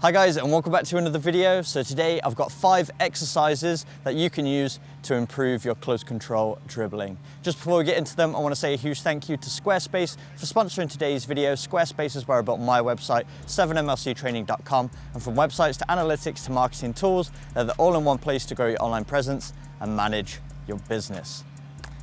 Hi guys, and welcome back to another video. So today I've got 5 exercises that you can use to improve your close control dribbling. Just before we get into them, I want to say a huge thank you to Squarespace for sponsoring today's video. Squarespace is where I built my website, 7mlctraining.com, and from websites to analytics to marketing tools, they're the all-in-one place to grow your online presence and manage your business.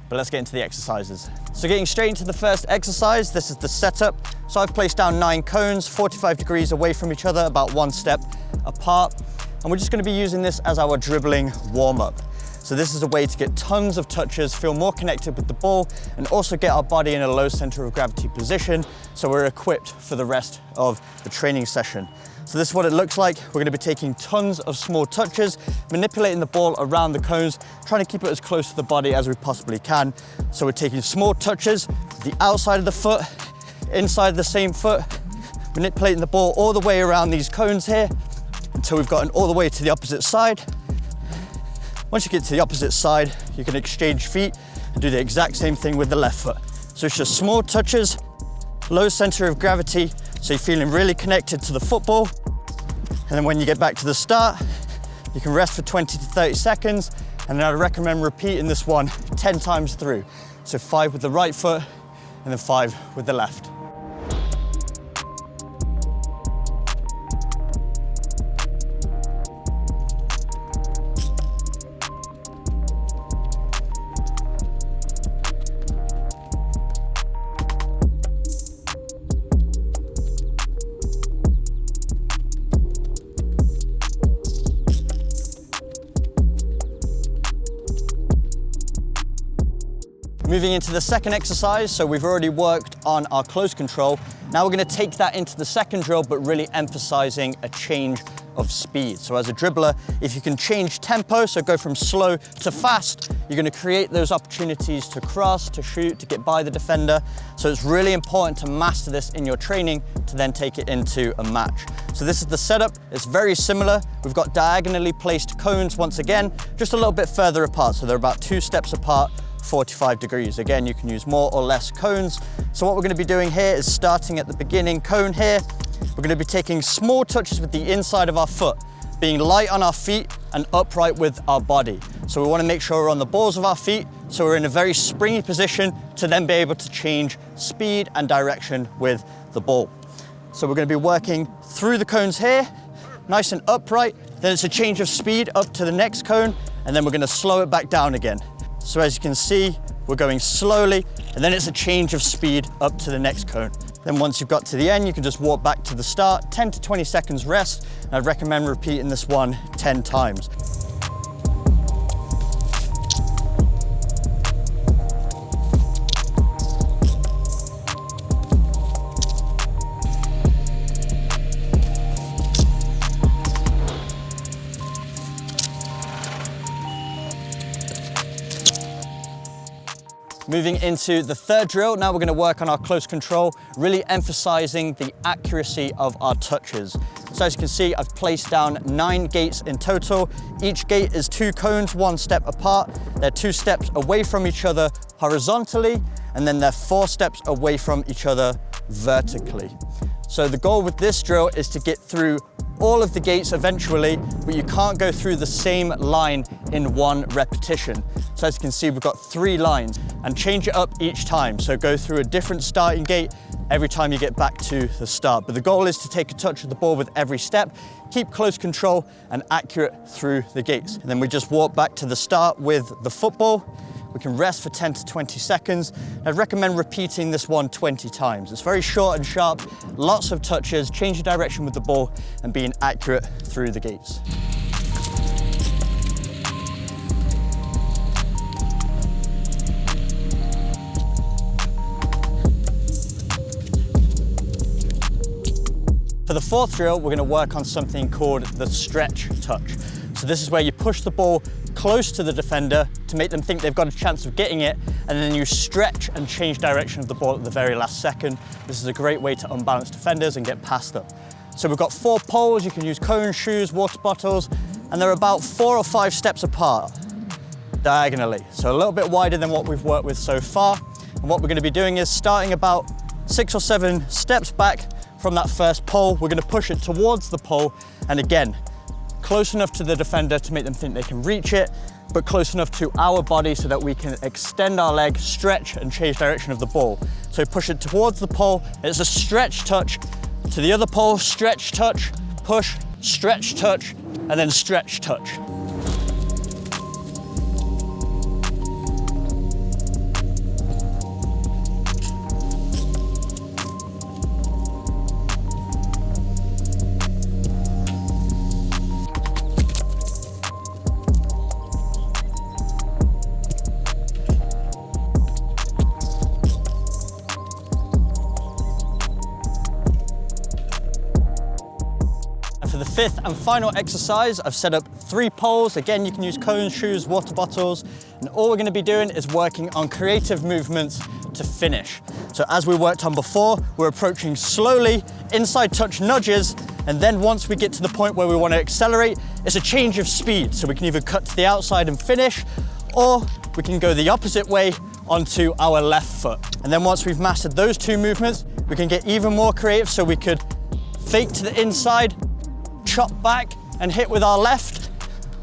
But let's get into the exercises. So getting straight into the first exercise, this is the setup. So I've placed down 9 cones, 45 degrees away from each other, about 1 step apart. And we're just gonna be using this as our dribbling warm-up. So this is a way to get tons of touches, feel more connected with the ball, and also get our body in a low center of gravity position, so we're equipped for the rest of the training session. So this is what it looks like. We're gonna be taking tons of small touches, manipulating the ball around the cones, trying to keep it as close to the body as we possibly can. So we're taking small touches, the outside of the foot, inside the same foot, manipulating the ball all the way around these cones here until we've gotten all the way to the opposite side. Once you get to the opposite side, you can exchange feet and do the exact same thing with the left foot. So it's just small touches, low center of gravity, so you're feeling really connected to the football. And then when you get back to the start, you can rest for 20 to 30 seconds. And then I'd recommend repeating this one 10 times through. So 5 with the right foot and then 5 with the left. Moving into the second exercise, so we've already worked on our close control. Now we're gonna take that into the second drill, but really emphasizing a change of speed. So as a dribbler, if you can change tempo, so go from slow to fast, you're gonna create those opportunities to cross, to shoot, to get by the defender. So it's really important to master this in your training to then take it into a match. So this is the setup. It's very similar. We've got diagonally placed cones once again, just a little bit further apart. So they're about 2 steps apart, 45 degrees. Again, you can use more or less cones. So what we're going to be doing here is starting at the beginning cone here. We're going to be taking small touches with the inside of our foot, being light on our feet and upright with our body. So we want to make sure we're on the balls of our feet, so we're in a very springy position to then be able to change speed and direction with the ball. So we're going to be working through the cones here, nice and upright. Then it's a change of speed up to the next cone, and then we're going to slow it back down again. So as you can see, we're going slowly, and then it's a change of speed up to the next cone. Then once you've got to the end, you can just walk back to the start, 10 to 20 seconds rest, and I'd recommend repeating this one 10 times. Moving into the third drill, now we're going to work on our close control, really emphasizing the accuracy of our touches. So as you can see, I've placed down 9 gates in total. Each gate is 2 cones, 1 step apart. They're 2 steps away from each other horizontally, and then they're 4 steps away from each other vertically. So the goal with this drill is to get through all of the gates eventually, but you can't go through the same line in one repetition. So as you can see, we've got 3 lines, and change it up each time. So go through a different starting gate every time you get back to the start. But the goal is to take a touch of the ball with every step, keep close control and accurate through the gates. And then we just walk back to the start with the football. We can rest for 10 to 20 seconds. I'd recommend repeating this one 20 times. It's very short and sharp, lots of touches, change your direction with the ball and being accurate through the gates. For the fourth drill, we're going to work on something called the stretch touch. So this is where you push the ball close to the defender to make them think they've got a chance of getting it, and then you stretch and change direction of the ball at the very last second. This is a great way to unbalance defenders and get past them. So we've got 4 poles. You can use cones, shoes, water bottles, and they're about 4 or 5 steps apart diagonally. So a little bit wider than what we've worked with so far. And what we're going to be doing is starting about 6 or 7 steps back, from that first pole, we're gonna push it towards the pole, and again, close enough to the defender to make them think they can reach it, but close enough to our body so that we can extend our leg, stretch, and change direction of the ball. So push it towards the pole, it's a stretch touch, to the other pole, stretch touch, push, stretch touch, and then stretch touch. For the fifth and final exercise, I've set up 3 poles. Again, you can use cones, shoes, water bottles, and all we're gonna be doing is working on creative movements to finish. So as we worked on before, we're approaching slowly, inside touch nudges, and then once we get to the point where we wanna accelerate, it's a change of speed. So we can either cut to the outside and finish, or we can go the opposite way onto our left foot. And then once we've mastered those 2 movements, we can get even more creative. So we could fake to the inside, chop back and hit with our left,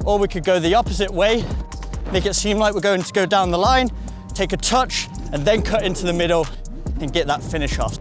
or we could go the opposite way, make it seem like we're going to go down the line, take a touch, and then cut into the middle and get that finish off.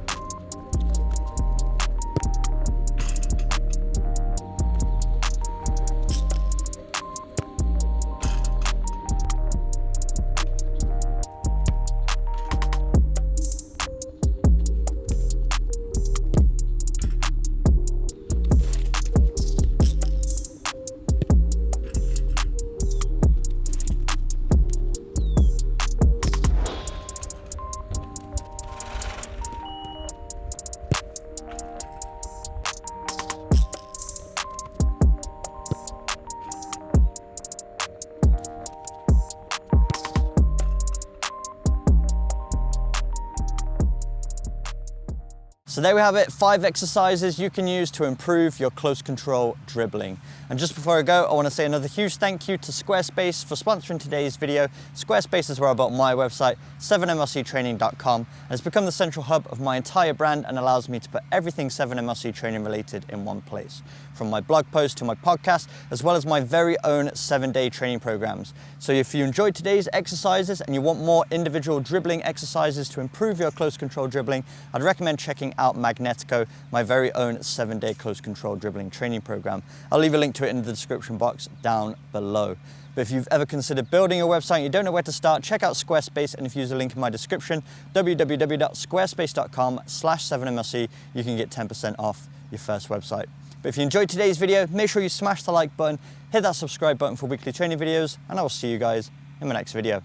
So there we have it, 5 exercises you can use to improve your close control dribbling. And just before I go, I want to say another huge thank you to Squarespace for sponsoring today's video. Squarespace is where I built my website, 7mlctraining.com, and it's become the central hub of my entire brand and allows me to put everything 7mlc training related in one place. From my blog post to my podcast, as well as my very own 7-day training programs. So if you enjoyed today's exercises and you want more individual dribbling exercises to improve your close control dribbling, I'd recommend checking out Magnetico, my very own 7-day close control dribbling training program. I'll leave a link to it in the description box down below. But if you've ever considered building a website and you don't know where to start, check out Squarespace, and if you use the link in my description, www.squarespace.com/7mlc, you can get 10% off your first website. But if you enjoyed today's video, make sure you smash the like button, hit that subscribe button for weekly training videos, and I will see you guys in my next video.